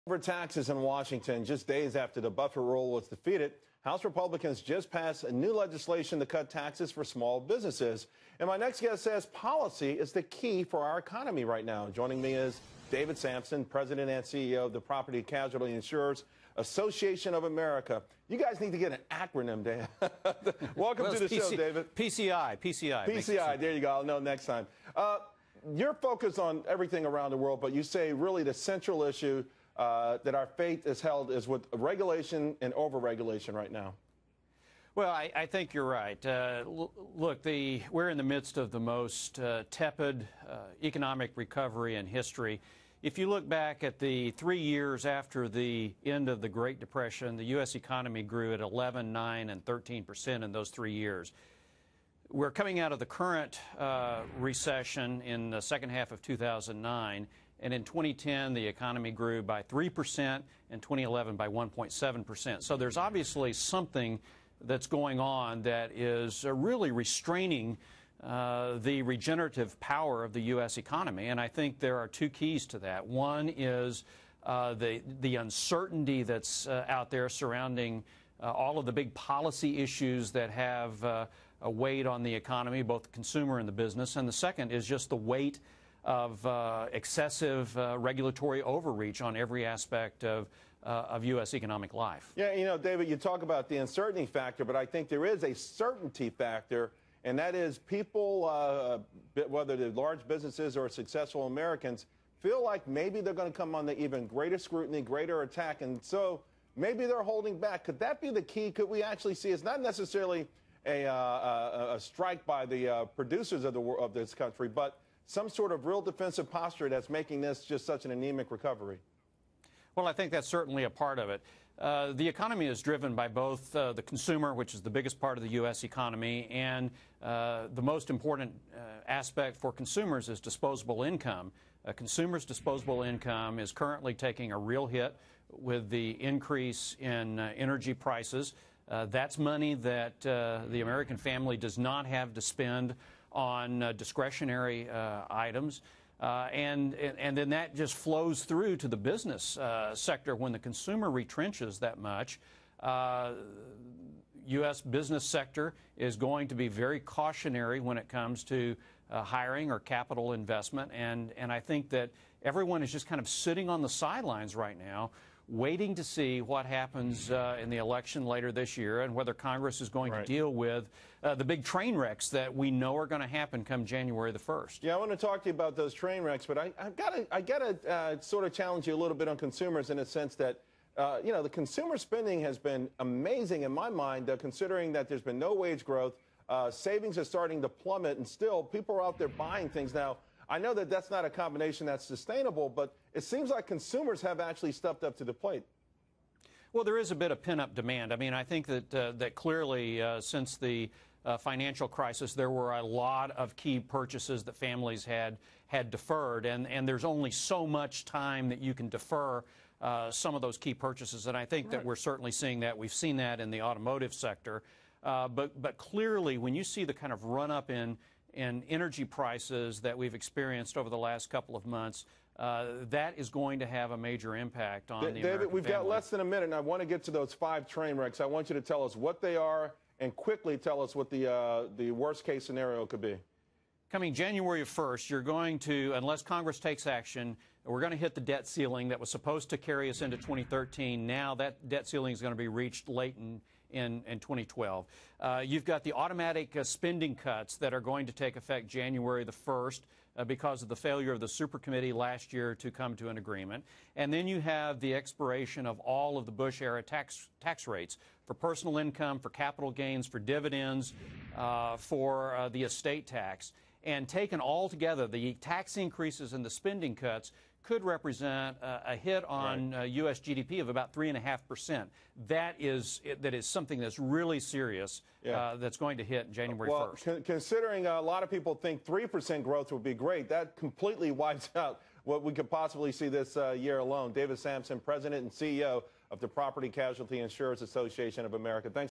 Over taxes in Washington, just days after the buffer rule was defeated, House Republicans just passed a new legislation to cut taxes for small businesses. And my next guest says policy is the key for our economy right now. Joining me is David Sampson, President and CEO of the Property Casualty Insurers Association of America. You guys need to get an acronym, Dave. Welcome to the show, David. PCI. PCI, there you go. I'll know next time. You're focused on everything around the world, but you say really the central issue that our fate is held is with regulation and over-regulation right now. Well, I think you're right. Look, we're in the midst of the most tepid economic recovery in history. If you look back at the 3 years after the end of the Great Depression, the U.S. economy grew at 11%, 9%, and 13% in those 3 years. We're coming out of the current recession in the second half of 2009, and in 2010, the economy grew by 3%, and 2011 by 1.7%. So there's obviously something that's going on that is really restraining the regenerative power of the U.S. economy, and I think there are two keys to that. One is the uncertainty that's out there surrounding all of the big policy issues that have a weight on the economy, both the consumer and the business. And the second is just the weight of excessive regulatory overreach on every aspect of U.S. economic life. Yeah, you know, David, you talk about the uncertainty factor, but I think there is a certainty factor, and that is people, whether they're large businesses or successful Americans, feel like maybe they're going to come under even greater scrutiny, greater attack, and so maybe they're holding back. Could that be the key? Could we actually see it's not necessarily a strike by the producers of this country, but some sort of real defensive posture that's making this just such an anemic recovery? Well, I think that's certainly a part of it. The economy is driven by both the consumer, which is the biggest part of the U.S. economy, and the most important aspect for consumers is disposable income. Consumers' disposable income is currently taking a real hit with the increase in energy prices. That's money that the American family does not have to spend on discretionary items. And then that just flows through to the business sector. When the consumer retrenches that much, U.S. business sector is going to be very cautionary when it comes to hiring or capital investment. And I think that everyone is just kind of sitting on the sidelines right now, waiting to see what happens in the election later this year and whether Congress is going to deal with the big train wrecks that we know are going to happen come January the 1st. Yeah, I want to talk to you about those train wrecks, but I got to sort of challenge you a little bit on consumers in the sense that, you know, the consumer spending has been amazing in my mind, considering that there's been no wage growth. Savings are starting to plummet, and still people are out there buying things now. I know that that's not a combination that's sustainable, but it seems like consumers have actually stepped up to the plate. Well, there is a bit of pent-up demand. I mean, I think that clearly since the financial crisis, there were a lot of key purchases that families had deferred, and there's only so much time that you can defer some of those key purchases, and I think that we're certainly seeing that. We've seen that in the automotive sector, but clearly when you see the kind of run-up in energy prices that we've experienced over the last couple of months, that is going to have a major impact on the American family. David, we've got less than a minute, and I want to get to those 5 train wrecks. I want you to tell us what they are and quickly tell us what the worst-case scenario could be. Coming January 1st, you're going to, unless Congress takes action, we're going to hit the debt ceiling that was supposed to carry us into 2013. Now that debt ceiling is going to be reached late in 2012. You've got the automatic spending cuts that are going to take effect January the 1st because of the failure of the super committee last year to come to an agreement. And then you have the expiration of all of the Bush-era tax rates for personal income, for capital gains, for dividends, for the estate tax. And taken all together, the tax increases and the spending cuts could represent a hit on U.S. GDP of about 3.5%. That is something that's really serious that's going to hit January 1st. Considering a lot of people think 3% growth would be great, that completely wipes out what we could possibly see this year alone. David Sampson, President and CEO of the Property Casualty Insurers Association of America. Thanks.